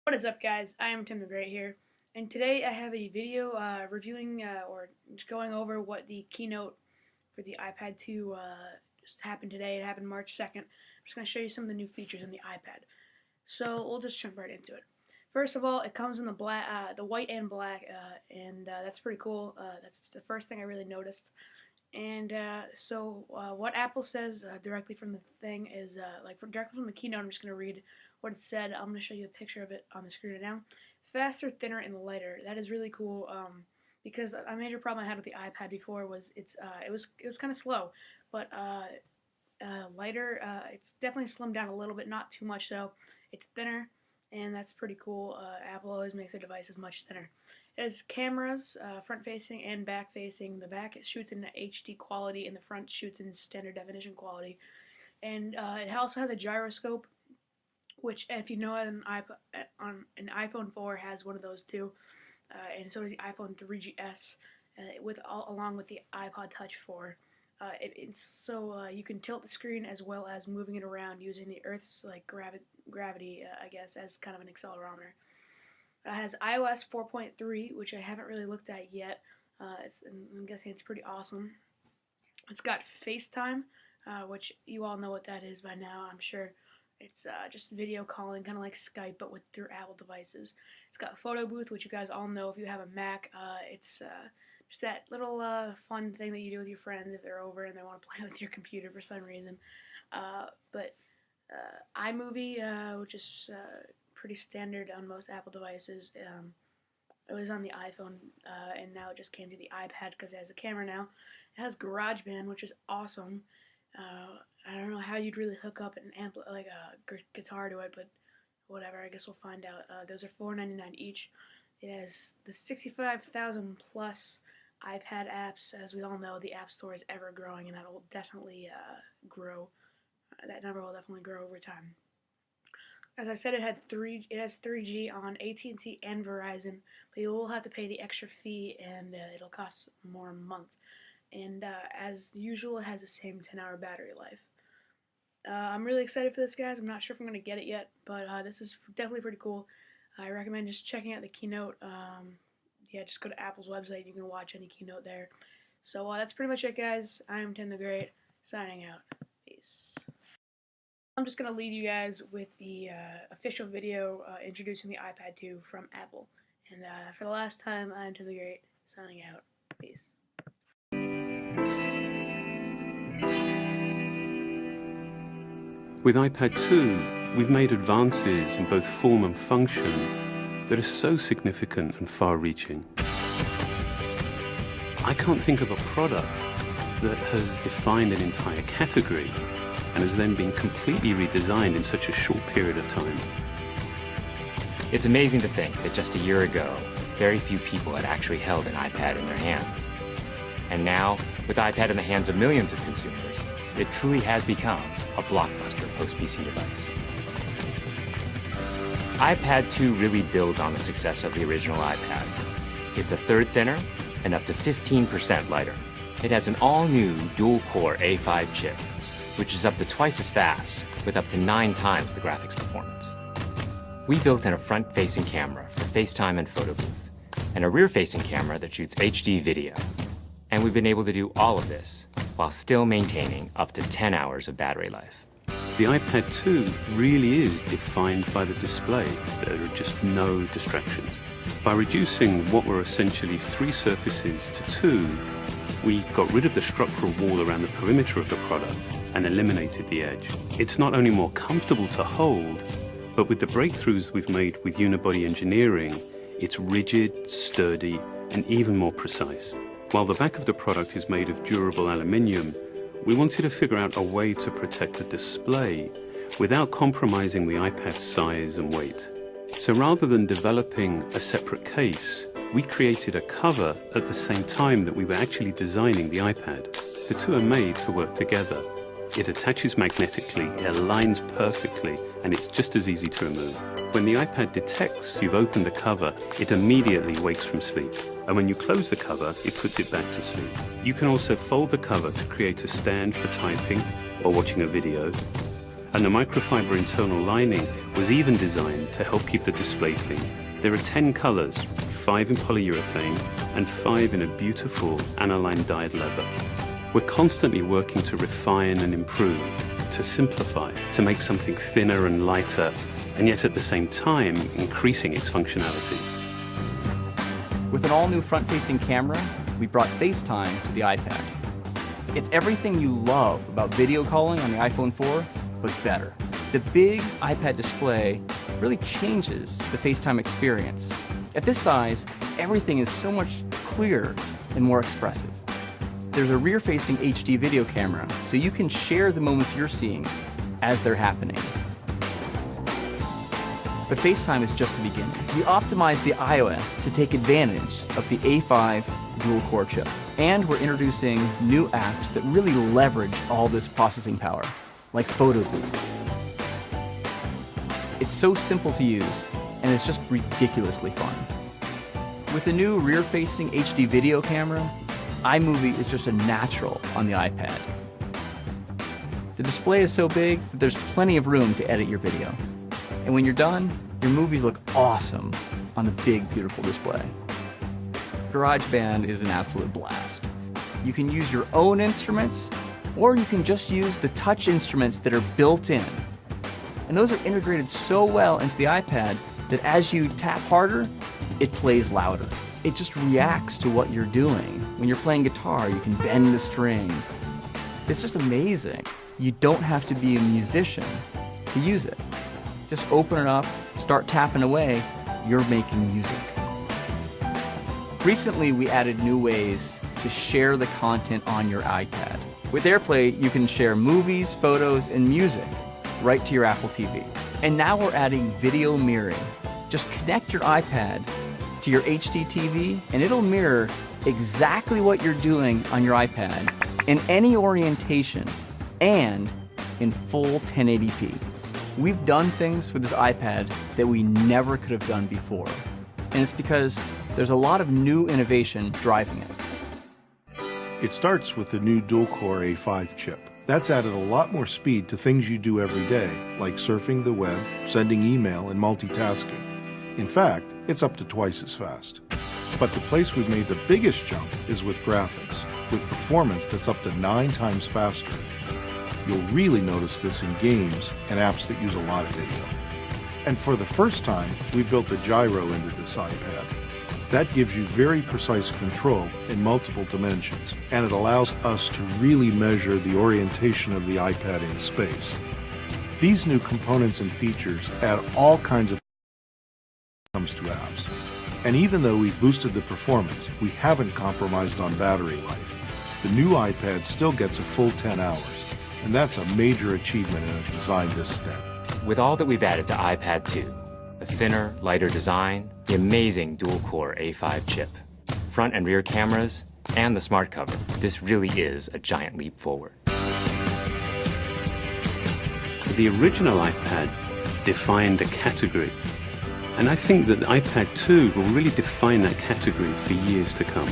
What is up, guys? I am Tim the Great here, and today I have a video reviewing or just going over what the keynote for the iPad 2 just happened today. It happened March 2nd. I'm just going to show you some of the new features on the iPad. So we'll just jump right into it. First of all, it comes in the black, the white and black, and that's pretty cool. That's the first thing I really noticed. And what Apple says directly from the thing is directly from the keynote. I'm just going to read what it said. I'm going to show you a picture of it on the screen right now. Faster, thinner, and lighter. That is really cool. Because a major problem I had with the iPad before was it was kind of slow, but lighter. It's definitely slimmed down a little bit, not too much though. It's thinner, and that's pretty cool. Apple always makes their devices much thinner. It has cameras, front-facing and back-facing. The back it shoots in HD quality, and the front shoots in standard definition quality. And it also has a gyroscope, which, if you know, on an iPhone 4 has one of those too, and so does the iPhone 3GS, along with the iPod Touch 4. You can tilt the screen as well as moving it around using the Earth's gravity, I guess, as kind of an accelerometer. It has iOS 4.3, which I haven't really looked at yet. I'm guessing it's pretty awesome. It's got FaceTime, which you all know what that is by now, I'm sure. It's just video calling, kind of like Skype, but through Apple devices. It's got Photo Booth, which you guys all know if you have a Mac. It's just that little fun thing that you do with your friends if they're over and they want to play with your computer for some reason. iMovie, which is pretty standard on most Apple devices. It was on the iPhone, and now it just came to the iPad because it has a camera now. It has GarageBand, which is awesome. I don't know how you'd really hook up a guitar to it, but whatever. I guess we'll find out. Those are $4.99 each. It has the 65,000 plus iPad apps. As we all know, the App Store is ever growing, and that will definitely grow. That number will definitely grow over time. As I said, it has 3G on AT&T and Verizon, but you will have to pay the extra fee, and it'll cost more a month. And as usual, it has the same 10-hour battery life. I'm really excited for this, guys. I'm not sure if I'm going to get it yet, but this is definitely pretty cool. I recommend just checking out the keynote. Just go to Apple's website. You can watch any keynote there. So that's pretty much it, guys. I'm Tim the Great, signing out. Peace. I'm just going to leave you guys with the official video introducing the iPad 2 from Apple. And for the last time, I'm Tim the Great, signing out. Peace. With iPad 2, we've made advances in both form and function that are so significant and far-reaching. I can't think of a product that has defined an entire category and has then been completely redesigned in such a short period of time. It's amazing to think that just a year ago, very few people had actually held an iPad in their hands. And now, with iPad in the hands of millions of consumers, it truly has become a blockbuster post-PC device. iPad 2 really builds on the success of the original iPad. It's a third thinner and up to 15% lighter. It has an all-new dual-core A5 chip, which is up to twice as fast, with up to 9 times the graphics performance. We built in a front-facing camera for FaceTime and Photo Booth, and a rear-facing camera that shoots HD video. And we've been able to do all of this while still maintaining up to 10 hours of battery life. The iPad 2 really is defined by the display. There are just no distractions. By reducing what were essentially 3 surfaces to 2, we got rid of the structural wall around the perimeter of the product and eliminated the edge. It's not only more comfortable to hold, but with the breakthroughs we've made with unibody engineering, it's rigid, sturdy, and even more precise. While the back of the product is made of durable aluminium, we wanted to figure out a way to protect the display without compromising the iPad's size and weight. So rather than developing a separate case, we created a cover at the same time that we were actually designing the iPad. The two are made to work together. It attaches magnetically, it aligns perfectly, and it's just as easy to remove. When the iPad detects you've opened the cover, it immediately wakes from sleep. And when you close the cover, it puts it back to sleep. You can also fold the cover to create a stand for typing or watching a video. and the microfiber internal lining was even designed to help keep the display clean. There are 10 colors, 5 in polyurethane and 5 in a beautiful aniline dyed leather. We're constantly working to refine and improve, to simplify, to make something thinner and lighter, and yet at the same time increasing its functionality. With an all-new front-facing camera, we brought FaceTime to the iPad. It's everything you love about video calling on the iPhone 4, but better. The big iPad display really changes the FaceTime experience. At this size, everything is so much clearer and more expressive. There's a rear-facing HD video camera, so you can share the moments you're seeing as they're happening. But FaceTime is just the beginning. We optimized the iOS to take advantage of the A5 dual-core chip. And we're introducing new apps that really leverage all this processing power, like Photo Booth. It's so simple to use, and it's just ridiculously fun. With the new rear-facing HD video camera, iMovie is just a natural on the iPad. The display is so big that there's plenty of room to edit your video. And when you're done, your movies look awesome on the big, beautiful display. GarageBand is an absolute blast. You can use your own instruments, or you can just use the touch instruments that are built in. And those are integrated so well into the iPad that as you tap harder, it plays louder. It just reacts to what you're doing. When you're playing guitar, you can bend the strings. It's just amazing. You don't have to be a musician to use it. Just open it up, start tapping away, you're making music. Recently, we added new ways to share the content on your iPad. With AirPlay, you can share movies, photos, and music right to your Apple TV. And now we're adding video mirroring. Just connect your iPad to your HD TV, and it'll mirror exactly what you're doing on your iPad in any orientation and in full 1080p. We've done things with this iPad that we never could have done before. And it's because there's a lot of new innovation driving it. It starts with the new dual-core A5 chip. That's added a lot more speed to things you do every day, like surfing the web, sending email, and multitasking. In fact, it's up to twice as fast. But the place we've made the biggest jump is with graphics, with performance that's up to 9 times faster. You'll really notice this in games and apps that use a lot of video. And for the first time, we've built a gyro into this iPad. That gives you very precise control in multiple dimensions, and it allows us to really measure the orientation of the iPad in space. These new components and features add all kinds of comes to apps. And even though we've boosted the performance, we haven't compromised on battery life. The new iPad still gets a full 10 hours, and that's a major achievement in a design this thin. With all that we've added to iPad 2, the thinner, lighter design, the amazing dual-core A5 chip, front and rear cameras, and the smart cover, this really is a giant leap forward. The original iPad defined a category, and I think that iPad 2 will really define that category for years to come.